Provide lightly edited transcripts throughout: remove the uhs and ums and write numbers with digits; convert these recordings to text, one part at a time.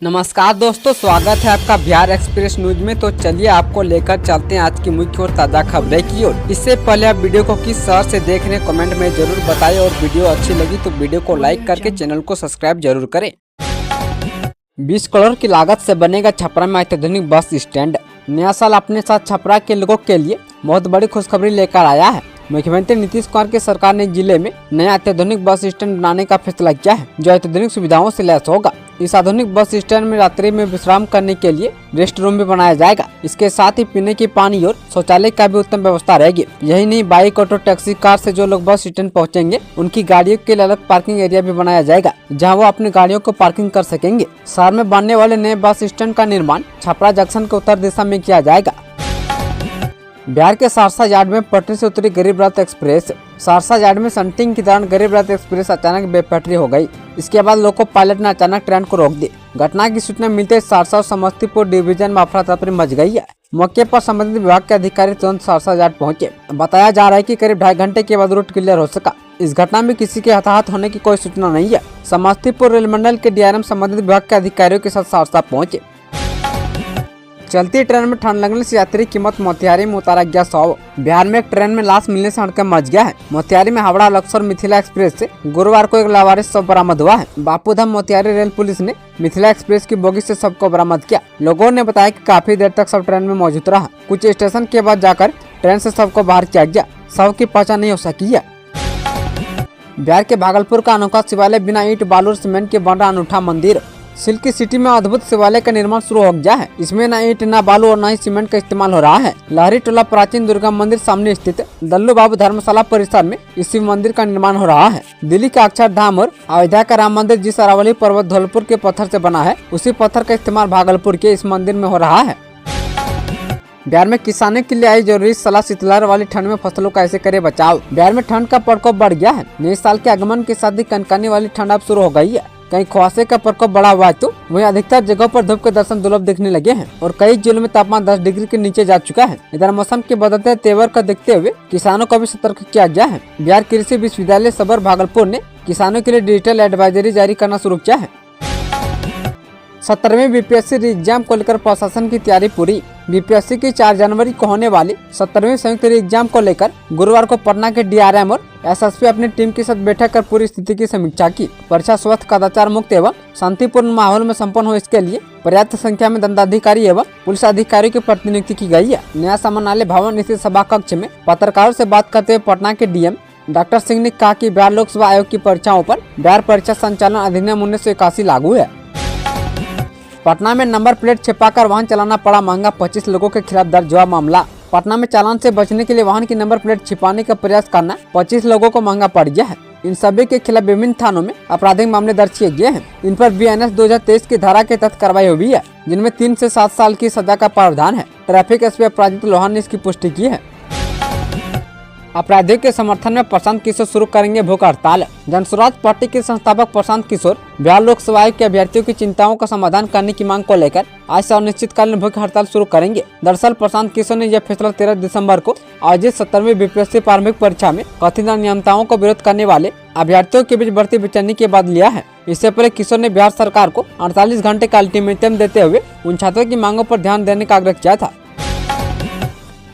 नमस्कार दोस्तों, स्वागत है आपका बिहार एक्सप्रेस न्यूज में। तो चलिए आपको लेकर चलते हैं आज की मुख्य और ताज़ा खबरें की ओर। इससे पहले आप वीडियो को किस शहर से देख रहे हैं कमेंट में जरूर बताएं और वीडियो अच्छी लगी तो वीडियो को लाइक करके चैनल को सब्सक्राइब जरूर करें। 20 करोड़ की लागत से बनेगा छपरा में अत्याधुनिक बस स्टैंड। नया साल अपने साथ छपरा के लोगों के लिए बहुत बड़ी खुशखबरी लेकर आया है। मुख्यमंत्री नीतीश कुमार की सरकार ने जिले में नया अत्याधुनिक बस स्टैंड बनाने का फैसला किया है, जो अत्याधुनिक सुविधाओं से लैस होगा। इस आधुनिक बस स्टैंड में रात्रि में विश्राम करने के लिए रेस्ट रूम भी बनाया जाएगा। इसके साथ ही पीने की पानी और शौचालय का भी उत्तम व्यवस्था रहेगी। यही नहीं, बाइक, ऑटो, टैक्सी, कार से जो लोग बस स्टैंड पहुंचेंगे उनकी गाड़ियों के लिए अलग पार्किंग एरिया भी बनाया जाएगा, जहां वो अपनी गाड़ियों को पार्किंग कर सकेंगे। शहर में बनने वाले नए बस स्टैंड का निर्माण छपरा जंक्शन के उत्तर दिशा में किया जाएगा। बिहार के सहरसा यार्ड में पटरी से उतरी गरीब रथ एक्सप्रेस। सहरसा यार्ड में शंटिंग के दौरान गरीब रथ एक्सप्रेस अचानक बेपटरी हो गई। इसके बाद लोको पायलट ने अचानक ट्रेन को रोक दी। घटना की सूचना मिलते सहरसा और समस्तीपुर डिवीजन में अफरा तफरी मच गई है। मौके पर संबंधित विभाग के अधिकारी तुरंत सहरसा यार्ड पहुंचे। बताया जा रहा है कि करीब 2.5 घंटे के बाद रूट क्लियर हो सका। इस घटना में किसी के हताहत होने की कोई सूचना नहीं है। समस्तीपुर रेल मंडल के डीआरएम संबंधित विभाग के अधिकारियों के साथ सहरसा पहुंचे। चलती ट्रेन में ठंड लगने से यात्री कीमत मोतिहारी में उतारा गया 100। बिहार में एक ट्रेन में लाश मिलने से हड़कंप मच गया है। मोतिहारी में हावड़ा लक्सर मिथिला एक्सप्रेस से गुरुवार को एक लावारिस शव बरामद हुआ है। बापूधाम मोतिहारी रेल पुलिस ने मिथिला एक्सप्रेस की बोगी से शव को बरामद किया। लोगों ने बताया कि काफी देर तक शव ट्रेन में मौजूद रहा। कुछ स्टेशन के बाद जाकर ट्रेन से शव को बाहर किया गया। शव की पहचान नहीं हो सकी है। बिहार के भागलपुर का अनोखा शिवालय बिना ईंट, बालू और सीमेंट के बन रहा अनूठा मंदिर। सिल्क सिटी में अद्भुत शिवालय का निर्माण शुरू हो गया है। इसमें न ईंट, न बालू और न ही सीमेंट का इस्तेमाल हो रहा है। लहरी टोला प्राचीन दुर्गा मंदिर सामने स्थित दल्लू बाबू धर्मशाला परिसर में इस शिव मंदिर का निर्माण हो रहा है। दिल्ली का अक्षरधाम और अयोध्या का राम मंदिर जिस अरावली पर्वत धौलपुर के पत्थर से बना है, उसी पत्थर का इस्तेमाल भागलपुर के इस मंदिर में हो रहा है। बिहार में किसानों के लिए आई जरूरी सलाह, शीतलहर वाली ठंड में फसलों का ऐसे करे बचाव। बिहार में ठंड का प्रकोप बढ़ गया है। नए साल के आगमन के साथ ही कनकनी वाली ठंड अब शुरू हो गई है। कहीं कुहासे का प्रकोप बढ़ा हुआ है तो वहीं अधिकतर जगहों पर धूप के दर्शन दुर्लभ दिखने लगे हैं और कई जिलों में तापमान 10 डिग्री के नीचे जा चुका है। इधर मौसम के बदलते तेवर का देखते हुए किसानों को भी सतर्क किया गया है। बिहार कृषि विश्वविद्यालय सबर भागलपुर ने किसानों के लिए डिजिटल एडवाइजरी जारी करना शुरू किया है। 17वीं बीपीएससी एग्जाम को लेकर प्रशासन की तैयारी पूरी। बीपीएससी की 4 जनवरी को होने वाली 17वीं संयुक्त एग्जाम को लेकर गुरुवार को पटना के डीआरएम और एसएसपी अपनी टीम के साथ बैठक कर पूरी स्थिति की समीक्षा की। परीक्षा स्वस्थ, कदाचार मुक्त एवं शांतिपूर्ण माहौल में संपन्न हो, इसके लिए पर्याप्त संख्या में दंडाधिकारी एवं पुलिस अधिकारियों की प्रतिनियुक्ति की गई है। नया समानालय भवन स्थित सभा कक्ष में पत्रकारों से बात करते हुए पटना के डीएम डॉक्टर सिंह ने कहा कि बिहार लोकसभा आयोग की परीक्षाओं पर बिहार परीक्षा संचालन अधिनियम 1981 लागू है। पटना में नंबर प्लेट छिपाकर वाहन चलाना पड़ा महंगा, 25 लोगों के खिलाफ दर्ज हुआ मामला। पटना में चालान से बचने के लिए वाहन की नंबर प्लेट छिपाने का प्रयास करना 25 लोगों को महंगा पड़ गया है। इन सभी के खिलाफ विभिन्न थानों में आपराधिक मामले दर्ज किए गए हैं। इन पर बीएनएस 2023 की धारा के तहत कार्रवाई हुई है, जिनमें 3 से 7 साल की सजा का प्रावधान है। ट्रैफिक एसपी अपराजित लोहान ने इसकी पुष्टि की है। अपराधियों के समर्थन में प्रशांत किशोर शुरू करेंगे भूख हड़ताल। जनसुराज पार्टी के संस्थापक प्रशांत किशोर बिहार लोकसभा आयोग के अभ्यर्थियों की चिंताओं का समाधान करने की मांग को लेकर आज से अनिश्चितकालीन भूख हड़ताल शुरू करेंगे। दरअसल प्रशांत किशोर ने यह फैसला 13 दिसंबर को आयोजित 17वीं बीपीएससी प्रारंभिक परीक्षा में कथित अनियमितताओं को विरोध करने वाले अभ्यर्थियों के बीच बढ़ती बेचैनी के बाद लिया है। इससे पहले किशोर ने बिहार सरकार को 48 घंटे का अल्टीमेटम देते हुए उन छात्रों की मांगों पर ध्यान देने का आग्रह किया था।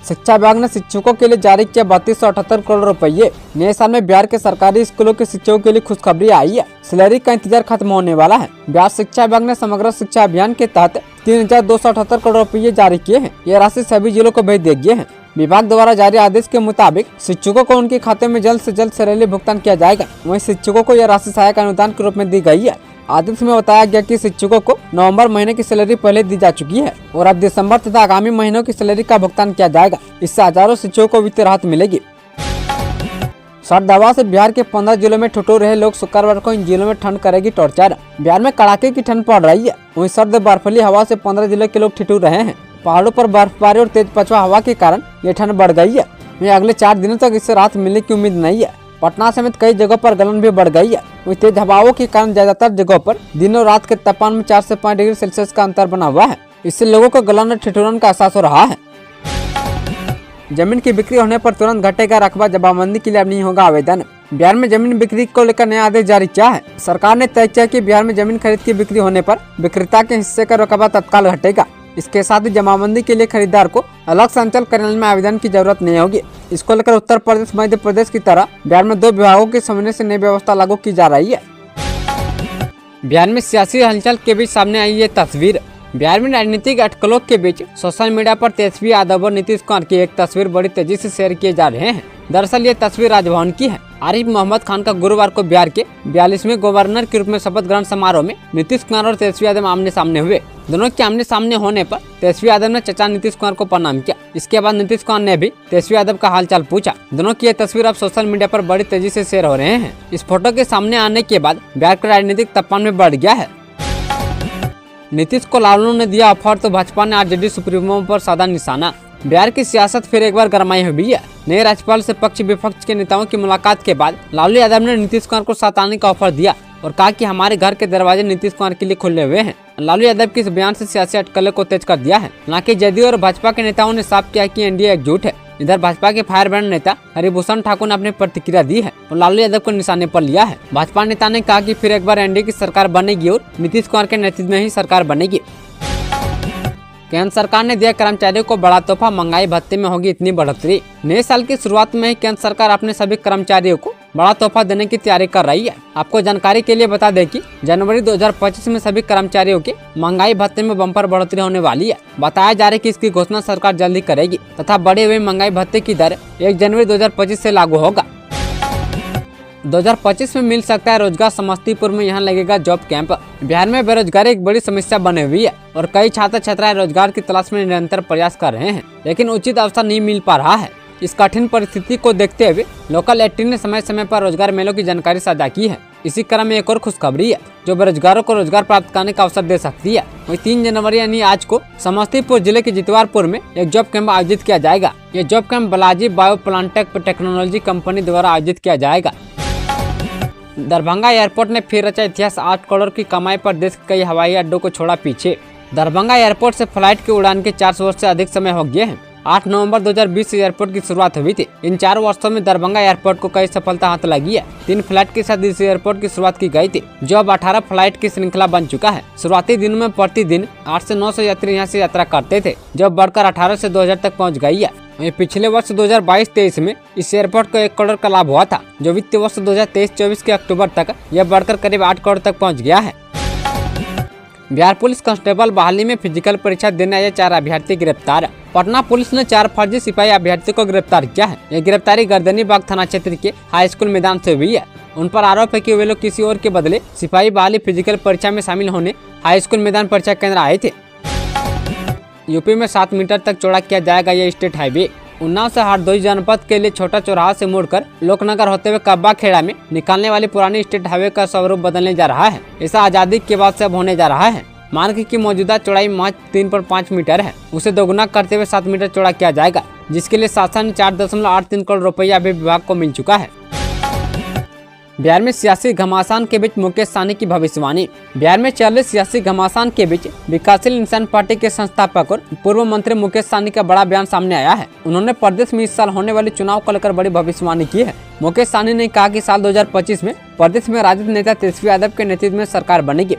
शिक्षा विभाग ने शिक्षकों के लिए जारी किया 3278 करोड़ रुपये। नए साल में बिहार के सरकारी स्कूलों के शिक्षकों के लिए खुशखबरी आई है। सैलरी का इंतजार खत्म होने वाला है। बिहार शिक्षा विभाग ने समग्र शिक्षा अभियान के तहत 3278 करोड़ रुपये जारी किए हैं। यह राशि सभी जिलों को भेज दी गई है। विभाग द्वारा जारी आदेश के मुताबिक शिक्षकों को उनके खाते में जल्द से जल्द सैलरी भुगतान किया जाएगा। वहीं शिक्षकों को यह राशि सहायक अनुदान के रूप में दी गई है। आदेश में बताया गया कि शिक्षकों को नवंबर महीने की सैलरी पहले दी जा चुकी है और अब दिसंबर तथा आगामी महीनों की सैलरी का भुगतान किया जाएगा। इससे हजारों शिक्षकों को वित्तीय राहत मिलेगी। सर्द हवा से बिहार के 15 जिलों में ठिठुर रहे लोग शुक्रवार को इन जिलों में ठंड करेगी टॉर्चर। बिहार में कड़ाके की ठंड पड़ रही है। वहीं सर्द बर्फीली हवा से 15 जिलों के लोग ठिठुर रहे हैं। पहाड़ों पर बर्फबारी और तेज पछुआ हवा के कारण ये ठंड बढ़ गई है। वहीं अगले 4 दिनों तक इससे राहत मिलने की उम्मीद नहीं है। पटना समेत कई जगहों पर गलन भी बढ़ गई है। वहीं तेज हवाओं के कारण ज्यादातर जगहों पर दिन और रात के तापमान में 4 से 5 डिग्री सेल्सियस का अंतर बना हुआ है। इससे लोगों को गलन और ठिठुरन का एहसास हो रहा है। जमीन की बिक्री होने पर तुरंत घटेगा रकबा, जमाबंदी के लिए अब नहीं होगा आवेदन। बिहार में जमीन बिक्री को लेकर नया आदेश जारी किया है। सरकार ने तय किया कि बिहार में जमीन खरीद की बिक्री होने पर विक्रेता के हिस्से का रकबा तत्काल घटेगा। इसके साथ ही जमाबंदी के लिए खरीदार को अलग से अंचल कार्यालय में आवेदन की जरूरत नहीं होगी। इसको लेकर उत्तर प्रदेश मध्य प्रदेश की तरह बिहार में 2 विभागों के समन्वय से नई व्यवस्था लागू की जा रही है। बिहार में सियासी हलचल के बीच सामने आई ये तस्वीर। बिहार में राजनीतिक अटकलों के बीच सोशल मीडिया पर तेजस्वी यादव और नीतीश कुमार की एक तस्वीर बड़ी तेजी से शेयर किए जा रहे हैं। दरअसल ये तस्वीर राजभवन की है। आरिफ मोहम्मद खान का गुरुवार को बिहार के 42वें गवर्नर के रूप में शपथ ग्रहण समारोह में नीतीश कुमार और तेजस्वी यादव आमने सामने हुए। दोनों के आमने सामने होने पर तेजस्वी यादव ने चचा नीतीश कुमार को प्रणाम किया। इसके बाद नीतीश कुमार ने भी तेजस्वी यादव का हालचाल पूछा। दोनों की ये तस्वीर अब सोशल मीडिया पर बड़ी तेजी से शेयर हो रहे हैं। इस फोटो के सामने आने के बाद बिहार का राजनीतिक तापमान में बढ़ गया है। नीतीश को लालू ने दिया ऑफर तो भाजपा ने आरजेडी सुप्रीमो पर साधा निशाना। बिहार की सियासत फिर एक बार गरमाई हुई है। नए राज्यपाल से पक्ष विपक्ष के नेताओं की मुलाकात के बाद लालू यादव ने नीतीश कुमार को साथ आने का ऑफर दिया और कहा कि हमारे घर के दरवाजे नीतीश कुमार के लिए खुले हुए हैं। लालू यादव के इस बयान से सियासी अटकलों को तेज कर दिया है। हालांकि जदयू और भाजपा के नेताओं ने साफ किया कि एनडीए एकजुट है। इधर भाजपा के फायरब्रांड नेता हरिभूषण ठाकुर ने अपनी प्रतिक्रिया दी है और लालू यादव को निशाने पर लिया है। भाजपा नेता ने कहा कि फिर एक बार एनडीए की सरकार बनेगी और नीतीश कुमार के नेतृत्व में ही सरकार बनेगी। केंद्र सरकार ने दिया कर्मचारियों को बड़ा तोहफा, महंगाई भत्ते में होगी इतनी बढ़ोतरी। नए साल की शुरुआत में ही केंद्र सरकार अपने सभी कर्मचारियों को बड़ा तोहफा देने की तैयारी कर रही है। आपको जानकारी के लिए बता दें कि जनवरी 2025 में सभी कर्मचारियों के महंगाई भत्ते में बम्पर बढ़ोतरी होने वाली है। बताया जा रहा है कि इसकी घोषणा सरकार जल्दी करेगी तथा बढ़े हुए महंगाई भत्ते की दर 1 जनवरी 2025 से लागू होगा। 2025 में मिल सकता है रोजगार। समस्तीपुर में यहां लगेगा जॉब कैंप। बिहार में बेरोजगारी एक बड़ी समस्या बनी हुई है और कई छात्र छात्राएं रोजगार की तलाश में निरंतर प्रयास कर रहे हैं, लेकिन उचित अवसर नहीं मिल पा रहा है। इस कठिन परिस्थिति को देखते हुए लोकल 18 ने समय समय पर रोजगार मेलों की जानकारी साझा की है। इसी क्रम में एक और खुशखबरी है जो बेरोजगारों को रोजगार प्राप्त करने का अवसर दे सकती है। वही 3 जनवरी यानी आज को समस्तीपुर जिले के जितवारपुर में एक जॉब कैंप आयोजित किया जाएगा। ये job camp Balaji bio plantech technology company द्वारा आयोजित किया जाएगा। दरभंगा एयरपोर्ट ने फिर रचा इतिहास। 8 करोड़ की कमाई पर देश के कई हवाई अड्डों को छोड़ा पीछे। दरभंगा एयरपोर्ट से फ्लाइट की उड़ान के 400 वर्ष से अधिक समय हो गए हैं। 8 नवंबर 2020 से एयरपोर्ट की शुरुआत हुई थी। इन 4 वर्षों में दरभंगा एयरपोर्ट को कई सफलता हाथ लगी है। 3 फ्लाइट के साथ इस एयरपोर्ट की शुरुआत की गई थी, जो अब 18 फ्लाइट की श्रृंखला बन चुका है। शुरुआती दिनों में प्रतिदिन 8 से 900 यात्री यहाँ से यात्रा करते थे, जो बढ़कर 18 से 2000 तक पहुँच गई है। वहीं पिछले वर्ष 2022-23 में इस एयरपोर्ट को 1 करोड़ का लाभ हुआ था, जो वित्तीय वर्ष 2023-24 के अक्टूबर तक यह बढ़कर करीब 8 करोड़ तक पहुंच गया है। बिहार पुलिस कांस्टेबल बहाली में फिजिकल परीक्षा देने आए 4 अभ्यर्थी गिरफ्तार। पटना पुलिस ने 4 फर्जी सिपाही अभ्यर्थियों को गिरफ्तार किया है। यह गिरफ्तारी गर्दनीबाग थाना क्षेत्र के हाई स्कूल मैदान से हुई है। उन पर आरोप है कि वे लोग किसी और के बदले सिपाही बहाली फिजिकल परीक्षा में शामिल होने हाई स्कूल मैदान परीक्षा केंद्र आए थे। यूपी में 7 मीटर तक चौड़ा किया जाएगा यह स्टेट हाईवे। उन्नाव से हरदोई जनपद के लिए छोटा चौराहा से मुड़कर लोकनगर होते हुए कब्बा खेड़ा में निकालने वाली पुरानी स्टेट हाईवे का स्वरूप बदलने जा रहा है। ऐसा आजादी के बाद से अब होने जा रहा है। मार्ग की मौजूदा चौड़ाई महज 3.5 मीटर है, उसे दोगुना करते हुए 7 मीटर चौड़ा किया जाएगा, जिसके लिए शासन 4.83 करोड़ रुपया भी विभाग को मिल चुका है। बिहार में सियासी घमासान के बीच मुकेश सहनी की भविष्यवाणी। बिहार में चल रहे सियासी घमासान के बीच विकासशील इंसान पार्टी के संस्थापक और पूर्व मंत्री मुकेश सहनी का बड़ा बयान सामने आया है। उन्होंने प्रदेश में इस साल होने वाले चुनाव को लेकर बड़ी भविष्यवाणी की है। मुकेश सहनी ने कहा कि साल 2025 में प्रदेश में राजद नेता तेजस्वी यादव के नेतृत्व में सरकार बनेगी।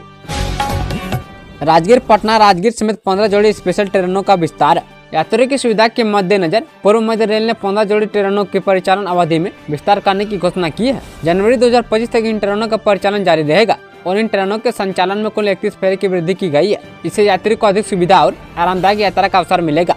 राजगीर पटना राजगीर समेत 15 जोड़ी स्पेशल ट्रेनों का विस्तार। यात्रियों की सुविधा के मद्देनजर पूर्व मध्य रेल ने 15 जोड़ी ट्रेनों की परिचालन अवधि में विस्तार करने की घोषणा की है। जनवरी 2025 तक इन ट्रेनों का परिचालन जारी रहेगा और इन ट्रेनों के संचालन में कुल 31 फेरे की वृद्धि की गई है। इससे यात्री को अधिक सुविधा और आरामदायक यात्रा का अवसर मिलेगा।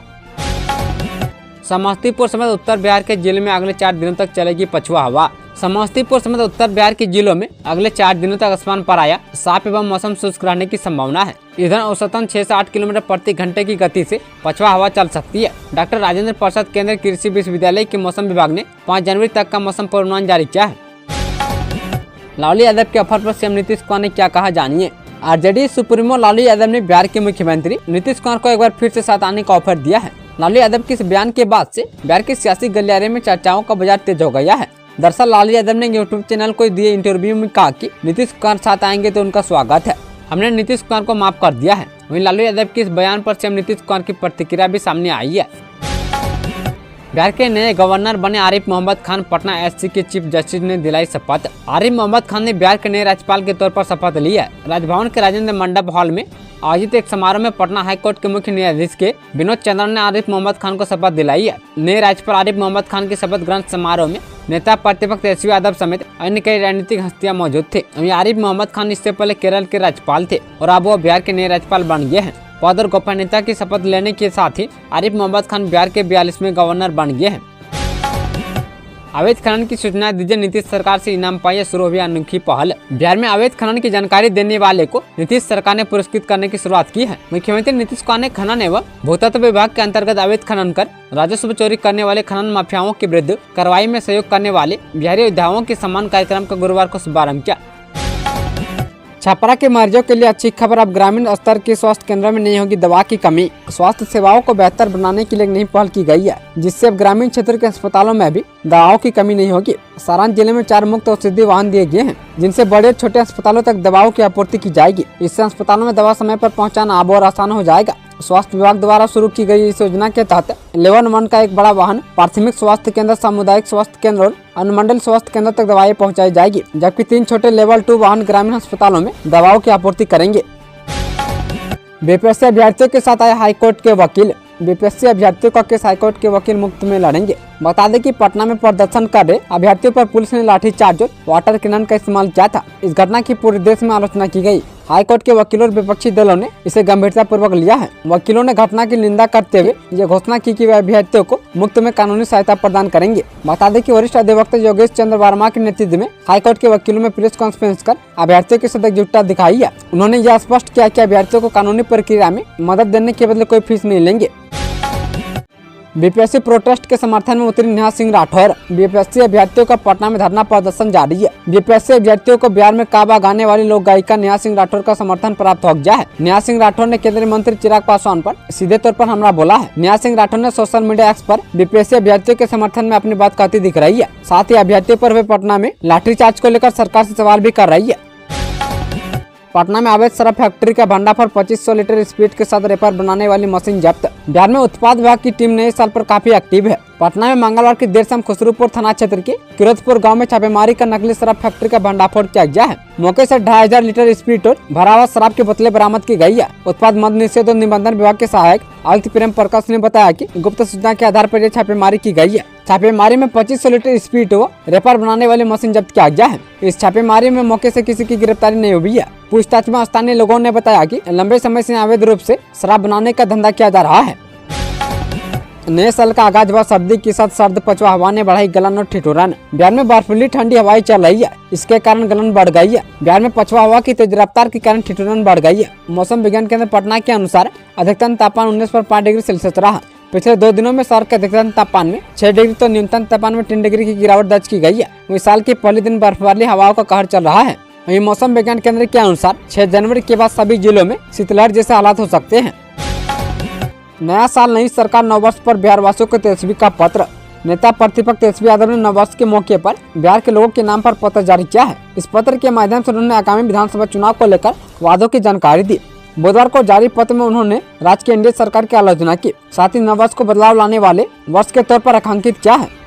समस्तीपुर समेत उत्तर बिहार के जिले में अगले 4 दिनों तक चलेगी पछुआ हवा। समस्तीपुर समेत उत्तर बिहार के जिलों में अगले 4 दिनों तक आसमान पर आया साफ एवं मौसम शुष्क रहने की संभावना है। इधर औसतन 6 से 8 किलोमीटर प्रति घंटे की गति से पछुआ हवा चल सकती है। डॉक्टर राजेंद्र प्रसाद केंद्रीय कृषि विश्वविद्यालय के मौसम विभाग ने 5 जनवरी तक का मौसम पूर्वानुमान जारी किया है। लालू यादव के ऑफर पर सीएम नीतीश कुमार ने क्या कहा, जानिए। आरजेडी सुप्रीमो लालू यादव ने बिहार के मुख्यमंत्री नीतीश कुमार को एक बार फिर से साथ आने का ऑफर दिया है। लालू यादव के इस बयान के बाद से बिहार के सियासी गलियारे में चर्चाओं का बाजार तेज हो गया है। दरअसल लालू यादव ने यूट्यूब चैनल को दिए इंटरव्यू में कहा कि नीतीश कुमार साथ आएंगे तो उनका स्वागत है, हमने नीतीश कुमार को माफ कर दिया है। वहीं लालू यादव के इस बयान पर सीएम नीतीश कुमार की प्रतिक्रिया भी सामने आई है। बिहार के नए गवर्नर बने आरिफ मोहम्मद खान पटना एससी के चीफ जस्टिस ने दिलाई शपथ। आरिफ मोहम्मद खान ने बिहार के नए राज्यपाल के तौर पर शपथ लिया। राजभवन के राजेंद्र मंडप हॉल में आयोजित एक समारोह में पटना हाईकोर्ट के मुख्य न्यायाधीश के विनोद चंद्रन ने आरिफ मोहम्मद खान को शपथ दिलाई है। नए राज्यपाल आरिफ मोहम्मद खान के शपथ ग्रहण समारोह में नेता प्रतिपक्ष तेजस्वी यादव समेत अन्य कई राजनीतिक हस्तियां मौजूद थे। आरिफ मोहम्मद खान इससे पहले केरल के राज्यपाल थे और अब वो बिहार के नए राज्यपाल बन गए हैं। पद और गोपनीयता की शपथ लेने के साथ ही आरिफ मोहम्मद खान बिहार के 42वें गवर्नर बन गए हैं। अवैध खनन की सूचना दीजिए, नीतीश सरकार से इनाम पाइए, शुरू हुई अनोखी पहल। बिहार में अवैध खनन की जानकारी देने वाले को नीतीश सरकार ने पुरस्कृत करने की शुरुआत की है। मुख्यमंत्री नीतीश कुमार ने खनन एवं भूतत्व विभाग के अंतर्गत अवैध खनन कर राजस्व चोरी करने वाले खनन माफियाओं के विरुद्ध कार्रवाई में सहयोग करने वाले बिहारी योद्धाओं के सम्मान कार्यक्रम का गुरुवार को शुभारंभ किया। छपरा के मरीजों के लिए अच्छी खबर, अब ग्रामीण स्तर के स्वास्थ्य केंद्रों में नहीं होगी दवा की कमी। स्वास्थ्य सेवाओं को बेहतर बनाने के लिए नई पहल की गई है, जिससे अब ग्रामीण क्षेत्र के अस्पतालों में भी दवाओं की कमी नहीं होगी। सारण जिले में 4 मुफ्त औषधि वाहन दिए गए हैं, जिनसे बड़े छोटे अस्पतालों तक दवाओं की आपूर्ति की जाएगी। इससे अस्पतालों में दवा समय पर पहुँचाना अब और आसान हो जाएगा। स्वास्थ्य विभाग द्वारा शुरू की गई इस योजना के तहत लेवल 1 का एक बड़ा वाहन प्राथमिक स्वास्थ्य केंद्र, सामुदायिक स्वास्थ्य केंद्र और अनुमंडल स्वास्थ्य केंद्र तक दवाएं पहुंचाई जाएगी, जबकि 3 छोटे लेवल 2 वाहन ग्रामीण अस्पतालों में दवाओं की आपूर्ति करेंगे। बीपीएससी अभ्यर्थियों के साथ आए हाईकोर्ट के वकील। बीपीएससी अभ्यर्थियों का केस हाईकोर्ट के वकील मुफ्त में लड़ेंगे। बता दें कि पटना में प्रदर्शन कर रहे अभ्यर्थियों पर पुलिस ने लाठीचार्ज और वाटर कैनन का इस्तेमाल किया था। इस घटना की पूरे देश में आलोचना की गई। हाईकोर्ट के वकीलों और विपक्षी दलों ने इसे गंभीरता पूर्वक लिया है। वकीलों ने घटना की निंदा करते हुए ये घोषणा की कि वे अभ्यर्थियों को मुफ्त में कानूनी सहायता प्रदान करेंगे। बता दें कि वरिष्ठ अधिवक्ता योगेश चंद्र वर्मा के नेतृत्व में हाईकोर्ट के वकीलों में प्रेस कॉन्फ्रेंस कर अभ्यर्थियों के साथ एकजुटता दिखाई है। उन्होंने यह स्पष्ट किया कि अभ्यर्थियों को कानूनी प्रक्रिया में मदद देने के बदले कोई फीस नहीं लेंगे। बीपीएससी प्रोटेस्ट के समर्थन में उतरी नेहा सिंह राठौर। बीपीएससी अभ्यर्थियों का पटना में धरना प्रदर्शन जारी है। बीपीएससी अभ्यर्थियों को बिहार में काबा गाने वाली लोक गायिका नेहा सिंह राठौर का समर्थन प्राप्त हो गया है। नेहा सिंह राठौर ने केंद्रीय मंत्री चिराग पासवान पर सीधे तौर पर हमला बोला है। नेहा सिंह राठौर ने सोशल मीडिया एक्स पर बीपीएससी अभ्यर्थियों के समर्थन में अपनी बात कहती दिख रही है। साथ ही अभ्यर्थियों पर वे पटना में लाठीचार्ज को लेकर सरकार से सवाल भी कर रही है। पटना में अवैध शराब फैक्ट्री का भंडाफोड़, 2500 लीटर स्पीड के साथ रेपर बनाने वाली मशीन जब्त। बिहार में उत्पाद विभाग की टीम नए साल पर काफी एक्टिव है। पटना में मंगलवार की देर शाम खुसरूपुर थाना क्षेत्र के किरोतपुर गांव में छापेमारी कर नकली शराब फैक्ट्री का भंडाफोड़ किया गया है। मौके से 2500 लीटर स्पीड और भरा हुआ शराब की बोतलें बरामद की गई है। उत्पाद मद निषेध और निबंधन विभाग के सहायक आयुक्त प्रेम प्रकाश ने बताया कि गुप्त सूचना के आधार पर यह छापेमारी की गई है। छापेमारी में 2500 लीटर स्पीड व रेपर बनाने वाली मशीन जब्त किया गया है। इस छापेमारी में मौके से किसी की गिरफ्तारी नहीं हुई है। पूछताछ में स्थानीय लोगों ने बताया कि लंबे समय से अवैध रूप से शराब बनाने का धंधा किया जा रहा है। नए साल का आगाज हुआ सर्दी के साथ सर्द पछुआ हवा ने बढ़ाई गलन और ठिठुरन। बिहार में बर्फीली ठंडी हवाएं चल रही है, इसके कारण गलन बढ़ गई है। बिहार में पछुआ हवा की तेज रफ्तार के कारण ठिठुरन बढ़ गई है। मौसम विज्ञान केंद्र पटना के अनुसार अधिकतम तापमान 19.5 डिग्री सेल्सियस रहा। पिछले 2 दिनों में शहर के अधिकतम तापमान में 6 डिग्री तो न्यूनतम तापमान में 3 डिग्री की गिरावट दर्ज की गई है। वहीं साल के पहले दिन बर्फबारी हवाओं का कहर चल रहा है। वहीं मौसम विज्ञान केंद्र के अनुसार 6 जनवरी के बाद सभी जिलों में शीतलहर जैसे हालात हो सकते हैं। नया साल नई सरकार, नववर्ष पर बिहार वासियों को तेजस्वी का पत्र। नेता प्रतिपक्ष तेजस्वी यादव ने नववर्ष के मौके पर बिहार के लोगों के नाम पर पत्र जारी किया है। इस पत्र के माध्यम से उन्होंने आगामी विधानसभा चुनाव को लेकर वादों की जानकारी दी। बुधवार को जारी पत्र में उन्होंने राज्य की एनडीए सरकार की आलोचना की, साथ ही नववर्ष को बदलाव लाने वाले वर्ष के तौर पर रेखांकित किया है।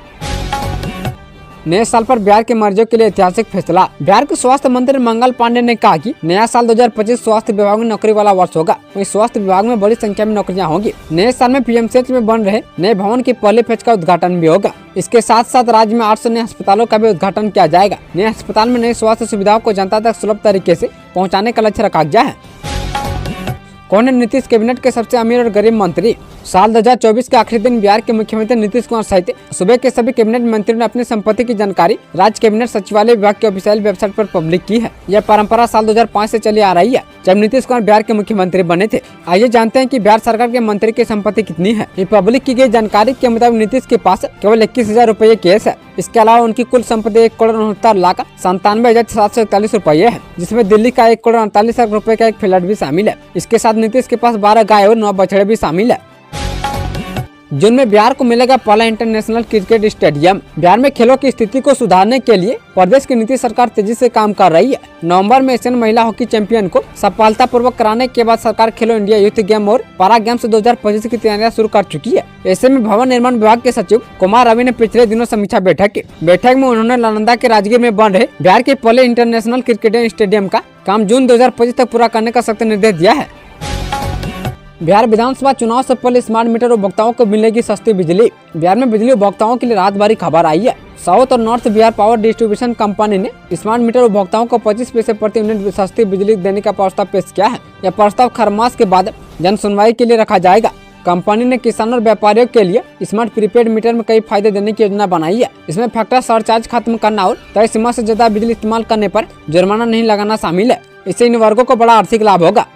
नए साल पर बिहार के मरीजों के लिए ऐतिहासिक फैसला। बिहार के स्वास्थ्य मंत्री मंगल पांडे ने कहा कि नया साल 2025 स्वास्थ्य विभाग में नौकरी वाला वर्ष होगा। वहीं स्वास्थ्य विभाग में बड़ी संख्या में नौकरियां होंगी। नए साल में पीएमसीएच में बन रहे नए भवन की पहले फेज का उद्घाटन भी होगा। इसके साथ साथ राज्य में 800 नए अस्पतालों का भी उद्घाटन किया जाएगा। नए अस्पताल में नई स्वास्थ्य सुविधाओं को जनता तक सुलभ तरीके से पहुँचाने का लक्ष्य रखा गया है। कौन है नीतीश कैबिनेट के सबसे अमीर और गरीब मंत्री? साल 2024 के आखिरी दिन बिहार के मुख्यमंत्री नीतीश कुमार सहित सूबे के सभी कैबिनेट मंत्रियों ने अपनी संपत्ति की जानकारी राज्य कैबिनेट सचिवालय विभाग के ऑफिशियल वेबसाइट पर पब्लिक की है। यह परंपरा साल 2005 से चली आ रही है, जब नीतीश कुमार बिहार के मुख्यमंत्री बने थे। आइए जानते हैं कि बिहार सरकार के मंत्री की संपत्ति कितनी है। ये पब्लिक की गई जानकारी के मुताबिक नीतीश के पास केवल 21,000 रुपये केस है। इसके अलावा उनकी कुल संपत्ति 1,69,97,741 रुपये है, जिसमें दिल्ली का 1,48,00,000 रुपये का एक फ्लैट भी शामिल है। इसके साथ नीतीश के पास 12 गाय और 9 बछड़े भी शामिल है। जून में बिहार को मिलेगा पहला इंटरनेशनल क्रिकेट स्टेडियम। बिहार में खेलों की स्थिति को सुधारने के लिए प्रदेश की नीतीश सरकार तेजी से काम कर रही है। नवंबर में एशियन महिला हॉकी चैंपियन को सफलतापूर्वक कराने के बाद सरकार खेलो इंडिया यूथ गेम और पारा गेम्स 2025 की तैयारियां शुरू कर चुकी है। ऐसे में भवन निर्माण विभाग के सचिव कुमार रवि ने पिछले दिनों समीक्षा बैठक की। बैठक में उन्होंने नालंदा के राजगीर में बन रहे बिहार के पहले इंटरनेशनल क्रिकेट स्टेडियम का काम जून 2025 तक पूरा करने का सख्त निर्देश दिया है। बिहार विधानसभा चुनाव से पहले स्मार्ट मीटर उपभोक्ताओं को मिलेगी सस्ती बिजली। बिहार में बिजली उपभोक्ताओं के लिए राहत भरी खबर आई है। साउथ और north Bihar power distribution company ने स्मार्ट मीटर उपभोक्ताओं को 25 पैसे प्रति यूनिट सस्ती बिजली देने का प्रस्ताव पेश किया है। यह प्रस्ताव हर मास के बाद जन सुनवाई के लिए रखा जाएगा। कंपनी ने किसानों और व्यापारियों के लिए स्मार्ट प्रीपेड मीटर में कई फायदे देने की योजना बनाई है। इसमें फैक्टर सरचार्ज खत्म करना और तय सीमा से ज्यादा बिजली इस्तेमाल करने पर जुर्माना नहीं लगाना शामिल है। इससे इन वर्गों को बड़ा आर्थिक लाभ होगा।